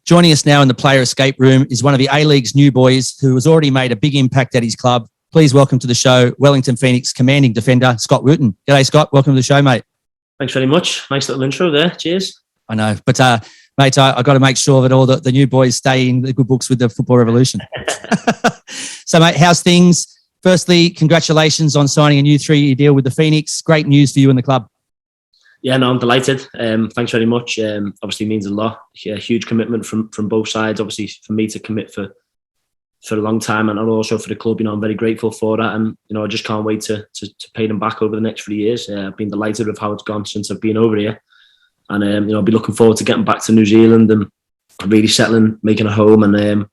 Joining us now in the player escape room is one of the A-League's new boys who has already made a big impact at his club. Please welcome to the show, Wellington Phoenix commanding defender, Scott Wootton. G'day, Scott. Welcome to the show, mate. Thanks very much. Nice little intro there. Cheers. I know. But, mate, I got to make sure that all the new boys stay in the good books with the Football Revolution. So, mate, how's things? Firstly, congratulations on signing a new 3-year deal with the Phoenix. Great news for you and the club. Yeah, no, I'm delighted. Thanks very much. Obviously means a lot. A huge commitment from both sides. Obviously, for me to commit for a long time, and also for the club. I'm very grateful for that, and I just can't wait to pay them back over the next 3 years. I've been delighted with how it's gone since I've been over here, and I'll be looking forward to getting back to New Zealand and really settling, making a home, and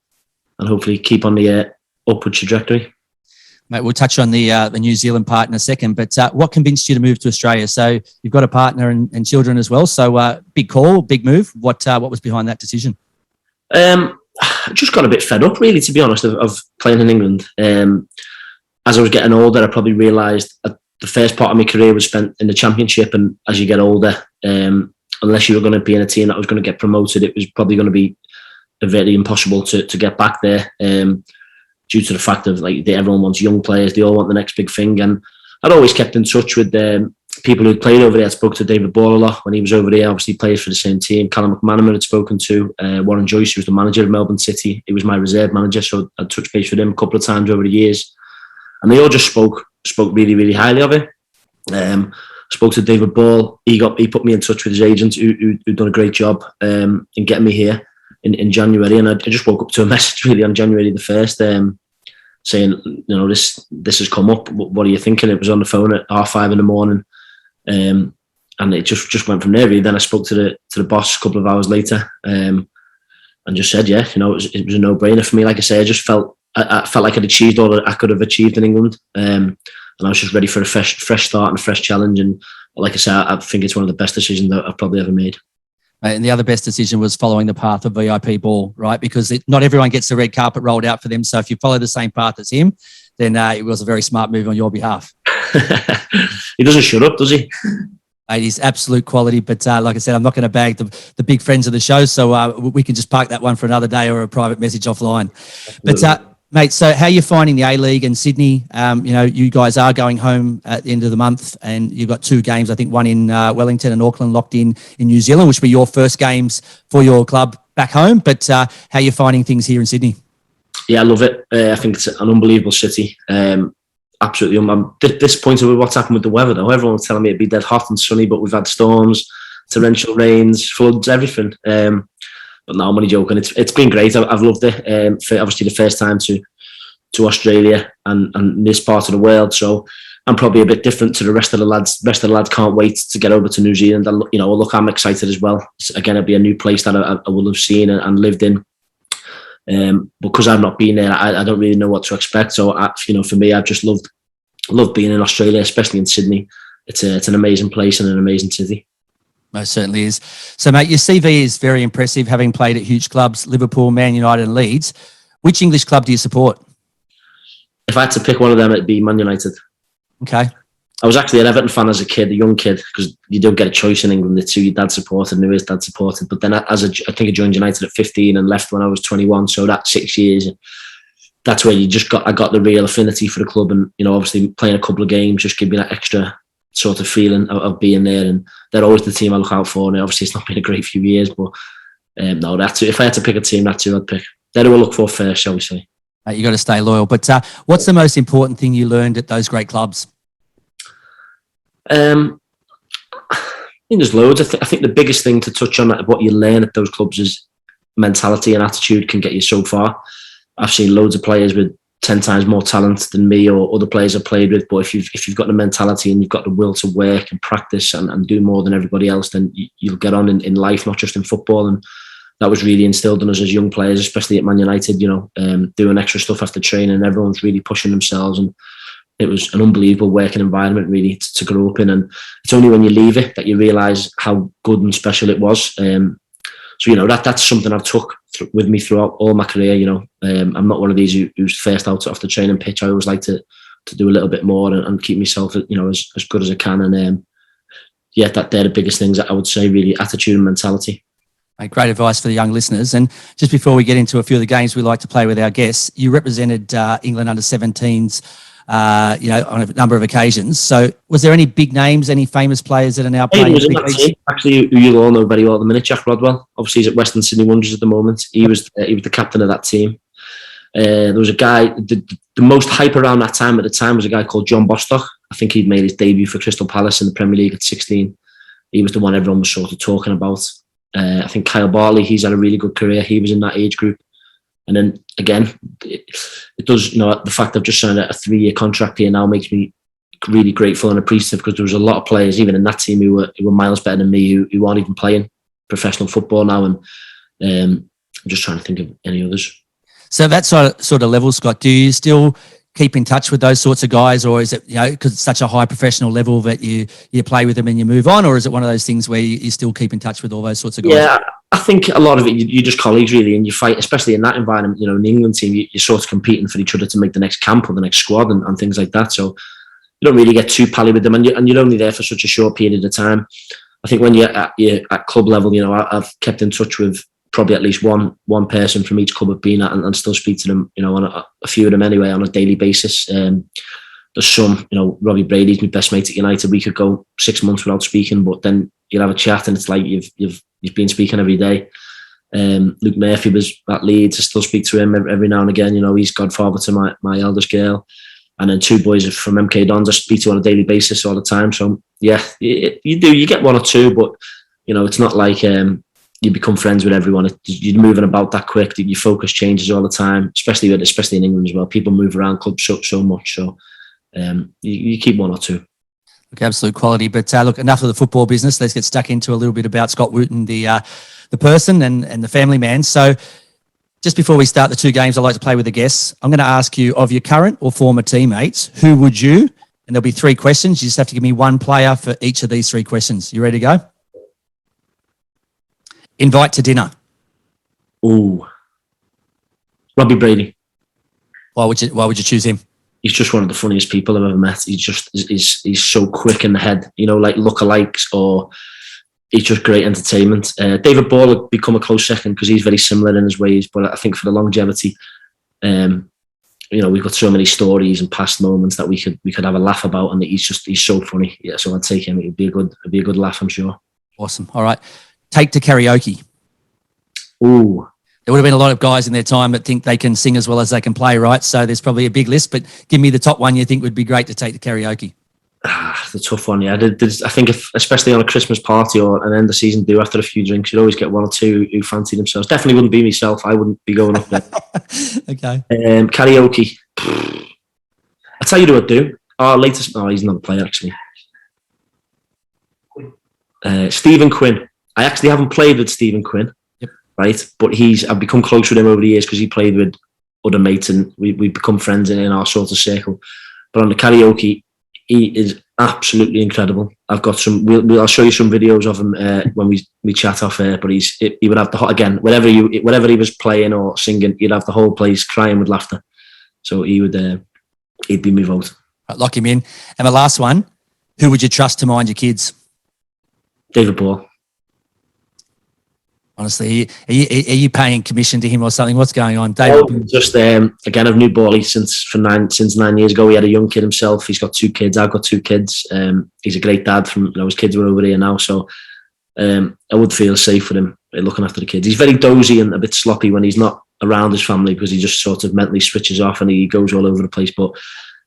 hopefully keep on the upward trajectory. Mate, we'll touch on the New Zealand part in a second, but what convinced you to move to Australia? So you've got a partner and children as well. So big call, big move. What was behind that decision? I just got a bit fed up, really, to be honest, of playing in England. As I was getting older, I probably realised the first part of my career was spent in the Championship, and as you get older, unless you were going to be in a team that was going to get promoted, it was probably going to be very impossible to get back there. Due to the fact of everyone wants young players, they all want the next big thing, and I'd always kept in touch with people who'd played over there. I spoke to David Ball a lot when he was over there. Obviously, he plays for the same team. Callum McManaman had spoken to Warren Joyce, who was the manager of Melbourne City. He was my reserve manager, so I'd touched base with him a couple of times over the years, and they all just spoke really, really highly of it. Spoke to David Ball. He put me in touch with his agent, who'd done a great job in getting me here in January, and I just woke up to a message really on January the 1st. Saying, this has come up. What are you thinking? It was on the phone at 5:30 in the morning, and it just went from there. Really. Then I spoke to the boss a couple of hours later, and just said, yeah, it was a no-brainer for me. Like I say, I felt like I'd achieved all that I could have achieved in England, and I was just ready for a fresh start and a fresh challenge. And like I say, I think it's one of the best decisions that I've probably ever made. And the other best decision was following the path of VIP ball, right? Because not everyone gets the red carpet rolled out for them. So if you follow the same path as him, then it was a very smart move on your behalf. He doesn't shut up, does he? He's absolute quality. But like I said, I'm not going to bag the big friends of the show. So we can just park that one for another day or a private message offline. But mate, so how are you finding the A-League and Sydney? You guys are going home at the end of the month, and you've got 2 games, I think one in Wellington and Auckland locked in New Zealand, which will be your first games for your club back home. But how are you finding things here in Sydney? Yeah, I love it. I think it's an unbelievable city. Absolutely. I'm disappointed with what's happened with the weather, though. Everyone was telling me it'd be dead hot and sunny, but we've had storms, torrential rains, floods, everything. But no, I'm only joking. It's been great. I've loved it. For obviously the first time to Australia and this part of the world. So I'm probably a bit different to the rest of the lads. The rest of the lads can't wait to get over to New Zealand. Look, I'm excited as well. Again, it'll be a new place that I will have seen and lived in. Because I've not been there, I don't really know what to expect. So for me, I've just loved being in Australia, especially in Sydney. It's an amazing place and an amazing city. Most certainly is. So, mate, your CV is very impressive, having played at huge clubs, Liverpool, Man United and Leeds. Which English club do you support? If I had to pick one of them, it'd be Man United. Okay. I was actually an Everton fan as a kid, a young kid, because you don't get a choice in England. It's who your dad supported and who his dad supported. But then I think I joined United at 15 and left when I was 21. So that 6 years, that's where I got the real affinity for the club. And, obviously playing a couple of games just gave me that extra sort of feeling of being there. And they're always the team I look out for. And obviously it's not been a great few years, but no, that's it. If I had to pick a team, that's who I'd pick. They're who I look for first, shall we say. You got to stay loyal. But what's the most important thing you learned at those great clubs? I think there's loads. I think the biggest thing to touch on what you learn at those clubs is mentality and attitude can get you so far. I've seen loads of players with 10 times more talent than me or other players I've played with. But if you've got the mentality and you've got the will to work and practice and do more than everybody else, then you'll get on in life, not just in football. And that was really instilled in us as young players, especially at Man United, doing extra stuff after training. Everyone's really pushing themselves, and it was an unbelievable working environment really to grow up in. And it's only when you leave it that you realise how good and special it was. So, that's something I've took with me throughout all my career. I'm not one of these who's first out off the training pitch. I always like to to do a little bit more and keep myself, you know, as good as I can. And yeah, they're the biggest things that I would say, really, attitude and mentality. Great advice for the young listeners. And just before we get into a few of the games we like to play with our guests, you represented England under-17s, you know, on a number of occasions. So was there any big names, any famous players that are now playing? Was in that team, actually, who you'll all know very well at the minute, Jack Rodwell. Obviously, he's at Western Sydney Wanderers at the moment. He was the captain of that team. There was a guy, the most hype around that time at the time was a guy called John Bostock. I think he'd made his debut for Crystal Palace in the Premier League at 16. He was the one everyone was sort of talking about. I think Kyle Bartley, he's had a really good career. He was in that age group. And then again, it does, you know, the fact I've just signed a 3-year contract here now makes me really grateful and appreciative, because there was a lot of players, even in that team, who were miles better than me, who aren't even playing professional football now. And I'm just trying to think of any others. So that sort of level, Scott, do you still keep in touch with those sorts of guys, or is it, you know, because it's such a high professional level that you play with them and you move on, or is it one of those things where you still keep in touch with all those sorts of guys? Yeah, I think a lot of it, you're just colleagues, really, and you fight, especially in that environment. You know, in the England team, you're sort of competing for each other to make the next camp or the next squad and things like that. So you don't really get too pally with them, and you're only there for such a short period of time. I think when you're at club level, you know, I've kept in touch with probably at least one person from each club I've been at, and still speak to them, you know, on a few of them anyway, on a daily basis. There's some, you know, Robbie Brady's my best mate at United. We could go 6 months without speaking, but then you'll have a chat and it's like you've been speaking every day. Luke Murphy was at Leeds. I still speak to him every now and again. You know, he's godfather to my eldest girl. And then 2 boys from MK Dons I speak to on a daily basis all the time. So yeah, you get 1 or 2, but you know, it's not like you become friends with everyone. You're moving about that quick. Your focus changes all the time, especially in England as well. People move around clubs so much. So you keep 1 or 2. Okay, absolute quality. But look, enough of the football business. Let's get stuck into a little bit about Scott Wootton, the person and the family man. So just before we start the 2 games I like to play with the guests, I'm going to ask you, of your current or former teammates, who would you, and there'll be 3 questions. You just have to give me 1 player for each of these 3 questions. You ready to go? Invite to dinner. Ooh, Robbie Brady. Why would you choose him? He's just one of the funniest people I've ever met. He's so quick in the head, you know, like lookalikes, or he's just great entertainment. David Ball would become a close second because he's very similar in his ways, but I think for the longevity, you know, we've got so many stories and past moments that we could have a laugh about, and he's so funny. Yeah, so I'd take him. It'd be a good laugh, I'm sure. Awesome. All right. Take to karaoke. Ooh. There would have been a lot of guys in their time that think they can sing as well as they can play, right? So there's probably a big list, but give me the top one you think would be great to take to karaoke. The tough one, yeah. I think especially on a Christmas party or an end of season do, after a few drinks, you'd always get 1 or 2 who fancy themselves. Definitely wouldn't be myself. I wouldn't be going up there. Okay. Karaoke. I'll tell you who I'd do. Our latest... Oh, he's not a player, actually. Stephen Quinn. I actually haven't played with Stephen Quinn, yep, right? But I've become close with him over the years because he played with other mates and we've become friends in our sort of circle. But on the karaoke, he is absolutely incredible. I've got some. I'll show you some videos of him when we chat off air. But he would have whatever he was playing or singing, he'd have the whole place crying with laughter. So he'd be my vote. Right, lock him in. And the last one, who would you trust to mind your kids? David Ball. Honestly, are you paying commission to him or something? What's going on, David? Oh, just again, I've knew Bally since 9 years ago. He had a young kid himself. He's got 2 kids. I've got 2 kids. He's a great dad. His kids were over here now, so I would feel safe with him looking after the kids. He's very dozy and a bit sloppy when he's not around his family because he just sort of mentally switches off and he goes all over the place. But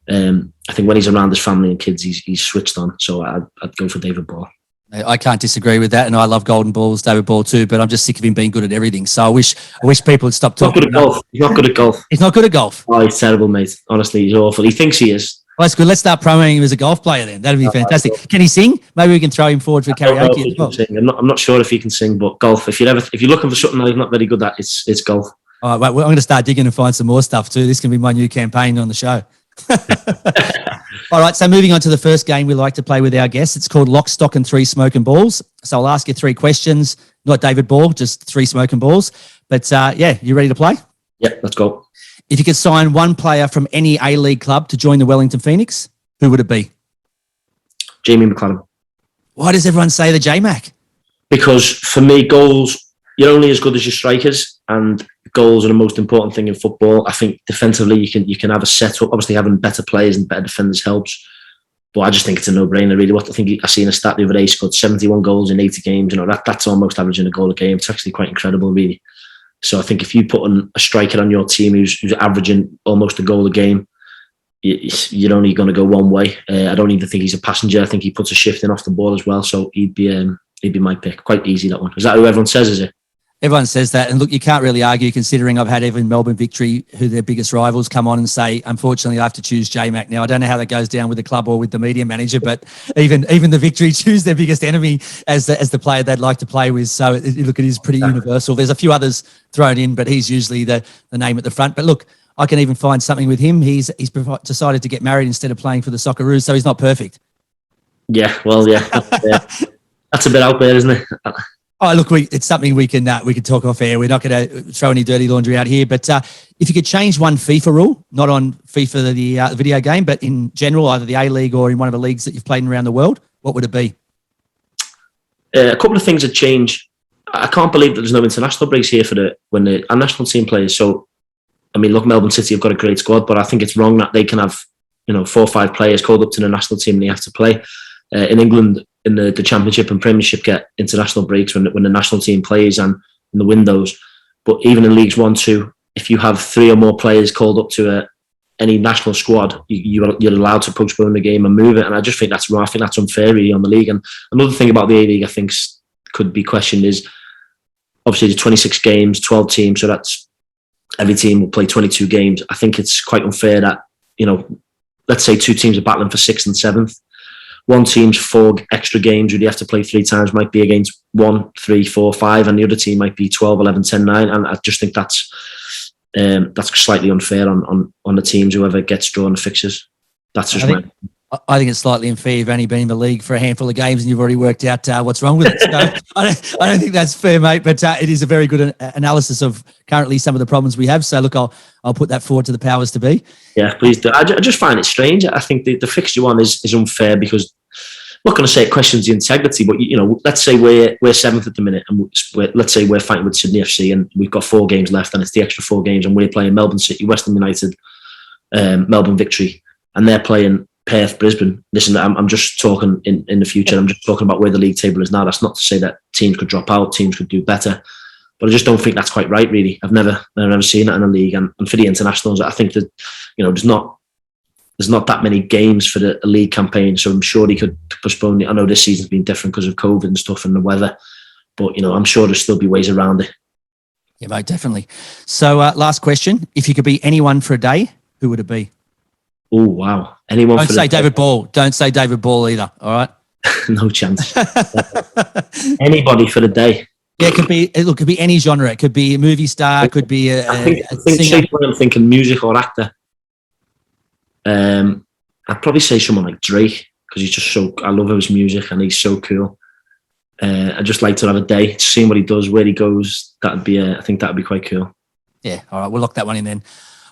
I think when he's around his family and kids, he's switched on. So I'd go for David Ball. I can't disagree with that, and I love golden balls, David Ball too. But I'm just sick of him being good at everything. So I wish people would stop talking. He's not good at golf. He's not good at golf. Oh, he's terrible, mate. Honestly, he's awful. He thinks he is. Well, that's good. Let's start promoting him as a golf player then. That'd be fantastic. Can he sing? Maybe we can throw him forward for karaoke as well. I'm not sure if he can sing, but golf. If you're looking for something that he's not very good at, it's golf. All right, well, I'm going to start digging and find some more stuff too. This can be my new campaign on the show. All right, so moving on to the first game we like to play with our guests. It's called Lock, Stock and 3 Smoking Balls. So I'll ask you 3 questions, not David Ball, just 3 smoking balls. But yeah, you ready to play? Yep, let's go. If you could sign one player from any A-League club to join the Wellington Phoenix, who would it be? Jamie McLaren. Why does everyone say the J-Mac? Because for me, goals, you're only as good as your strikers, and goals are the most important thing in football. I think defensively you can have a setup. Obviously, having better players and better defenders helps. But I just think it's a no-brainer, really. What I think I seen a stat the other day, he scored 71 goals in 80 games. That's almost averaging a goal a game. It's actually quite incredible, really. So I think if you put a striker on your team who's averaging almost a goal a game, you're only going to go one way. I don't even think he's a passenger. I think he puts a shift in off the ball as well. So he'd be my pick. Quite easy, that one. Is that who everyone says, is it? Everyone says that. And look, you can't really argue, considering I've had even Melbourne Victory, who their biggest rivals, come on and say, unfortunately, I have to choose J-Mac. Now, I don't know how that goes down with the club or with the media manager, but even the Victory choose their biggest enemy as the player they'd like to play with. So look, it is pretty universal. There's a few others thrown in, but he's usually the name at the front. But look, I can even find something with him. He's decided to get married instead of playing for the Socceroos, so he's not perfect. Yeah, well, yeah. That's a bit out there, isn't it? Oh, look, it's something we can talk off air. We're not going to throw any dirty laundry out here. But if you could change one FIFA rule, not on FIFA, the video game, but in general, either the A-League or in one of the leagues that you've played in around the world, what would it be? A couple of things that change. I can't believe that there's no international breaks here when the national team plays. So, I mean, look, Melbourne City have got a great squad, but I think it's wrong that they can have 4 or 5 players called up to the national team and they have to play. In England, in the Championship and Premiership, get international breaks when the national team plays and in the windows. But even in Leagues 1, 2, if you have 3 or more players called up to any national squad, you're allowed to postpone the game and move it. And I just think that's wrong. I think that's unfair, really, on the league. And another thing about the A-League I think could be questioned is, obviously, there's 26 games, 12 teams, so that's every team will play 22 games. I think it's quite unfair that, let's say 2 teams are battling for 6th and 7th. One team's 4 extra games where you have to play 3 times might be against 1, 3, 4, 5, and the other team might be 12, 11, 10, 9. And I just think that's slightly unfair on the teams, whoever gets drawn the fixtures. That's just I think it's slightly unfair. You've only been in the league for a handful of games and you've already worked out what's wrong with it. So I don't think that's fair, mate, but it is a very good analysis of currently some of the problems we have. So look, I'll put that forward to the powers to be. Yeah, please do. I just find it strange. I think the fixture one is unfair because I'm not going to say it questions the integrity, but let's say we're 7th at the minute, and let's say we're fighting with Sydney FC, and we've got 4 games left, and it's the extra 4 games, and we're playing Melbourne City, Western United, Melbourne Victory, and they're playing Perth, Brisbane. Listen, I'm just talking in the future. I'm just talking about where the league table is now. That's not to say that teams could drop out, teams could do better, but I just don't think that's quite right, really. I've never seen it in a league, and for the internationals, I think that there's not that many games for the league campaign, so I'm sure he could postpone it. I know this season's been different because of COVID and stuff and the weather, but I'm sure there'll still be ways around it. Yeah, mate, definitely. So, last question: if you could be anyone for a day, who would it be? Oh wow! Anyone? Don't say David Ball. Don't say David Ball either. All right. No chance. Anybody for the day. Yeah, it could be any genre. It could be a movie star. It could be a singer. I'm thinking music or actor. I'd probably say someone like Drake because he's just I love his music and he's so cool. I'd just like to have a day, seeing what he does, where he goes. I think that'd be quite cool. Yeah. All right, we'll lock that one in then.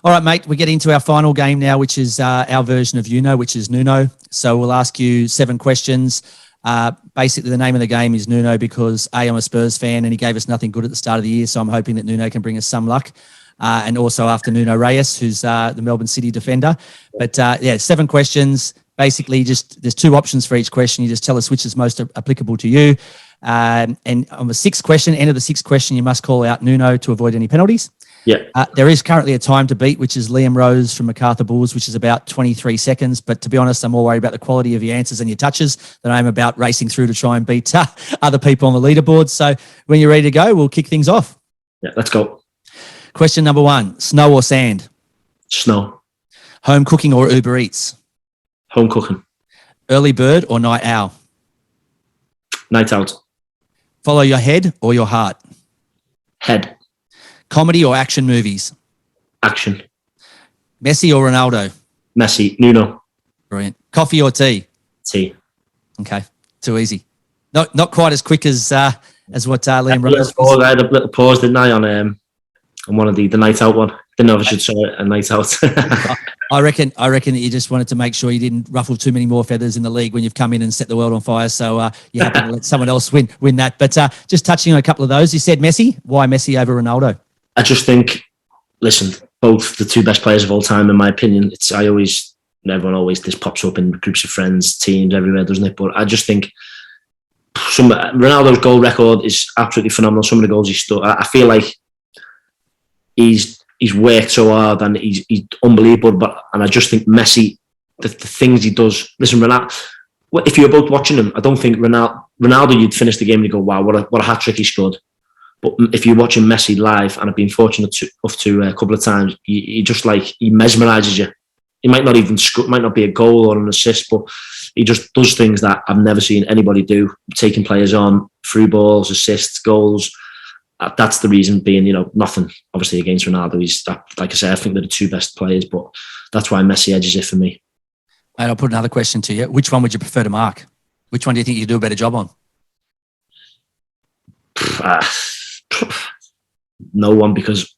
All right, mate, we get into our final game now, which is our version of which is Nuno. So we'll ask you 7 questions. Basically, the name of the game is Nuno because I'm a Spurs fan and he gave us nothing good at the start of the year. So I'm hoping that Nuno can bring us some luck. And also after Nuno Reyes, who's the Melbourne City defender. But 7 questions. Basically, there's 2 options for each question. You just tell us which is most applicable to you. And on the 6th question, end of the 6th question, you must call out Nuno to avoid any penalties. Yeah. There is currently a time to beat, which is Liam Rose from Macarthur Bulls, which is about 23 seconds. But to be honest, I'm more worried about the quality of your answers and your touches than I am about racing through to try and beat other people on the leaderboard. So when you're ready to go, we'll kick things off. Yeah, let's go. Question number 1, snow or sand? Snow. Home cooking or Uber Eats? Home cooking. Early bird or night owl? Night out. Follow your head or your heart? Head. Comedy or action movies? Action. Messi or Ronaldo? Messi. Nuno. Brilliant. Coffee or tea? Tea. Okay, too easy. Not quite as quick as what Liam Rose. I had a little pause, didn't I, on one of the night out one. Didn't know if I should say a night out. I reckon that you just wanted to make sure you didn't ruffle too many more feathers in the league when you've come in and set the world on fire. So you're happy to let someone else win that. But just touching on a couple of those, you said Messi. Why Messi over Ronaldo? I just think, listen, both the two best players of all time, in my opinion. Everyone always, this pops up in groups of friends, teams, everywhere, doesn't it? But I just think Ronaldo's goal record is absolutely phenomenal. Some of the goals he's still, I feel like he's worked so hard and he's unbelievable. And I just think Messi, the things he does. Listen, Ronaldo, if you're both watching him, I don't think Ronaldo, you'd finish the game and you go, wow, what a hat trick he scored. But if you're watching Messi live, and I've been fortunate to a couple of times, he just he mesmerises you. He might not even score, might not be a goal or an assist, but he just does things that I've never seen anybody do, taking players on, through balls, assists, goals. That's the reason being, nothing obviously against Ronaldo. Like I say, I think they're the two best players, but that's why Messi edges it for me. And I'll put another question to you. Which one would you prefer to mark? Which one do you think you do a better job on? No one, because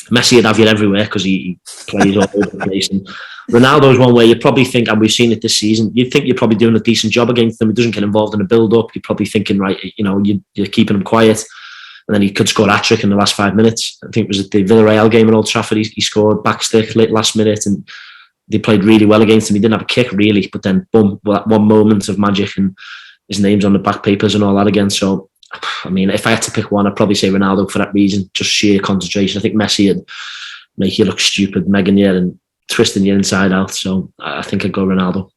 Messi would have you everywhere because he plays all over the place. And Ronaldo's one where you probably think, and we've seen it this season, you'd think you're probably doing a decent job against him. He doesn't get involved in the build-up. You're probably thinking, right, you're keeping him quiet. And then he could score a hat-trick in the last 5 minutes. I think it was at the Villarreal game at Old Trafford. He scored backstick late last minute, and they played really well against him. He didn't have a kick, really, but then, boom, that one moment of magic and his name's on the back papers and all that again. So, I mean, if I had to pick one, I'd probably say Ronaldo for that reason, just sheer concentration. I think Messi would make you look stupid, megging you and twisting you inside out. So I think I'd go Ronaldo.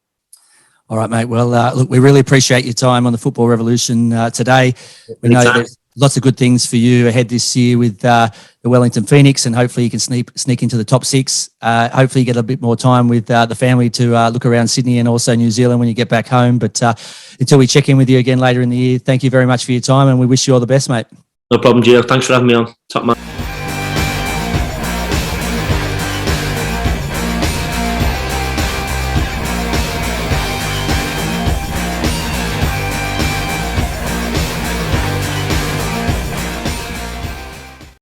All right, mate. Well, look, we really appreciate your time on the Football Revolution today. We know there's lots of good things for you ahead this year with the Wellington Phoenix, and hopefully you can sneak into the top 6. Hopefully you get a bit more time with the family to look around Sydney and also New Zealand when you get back home. But until we check in with you again later in the year, thank you very much for your time, and we wish you all the best, mate. No problem, Gio. Thanks for having me on. Top man.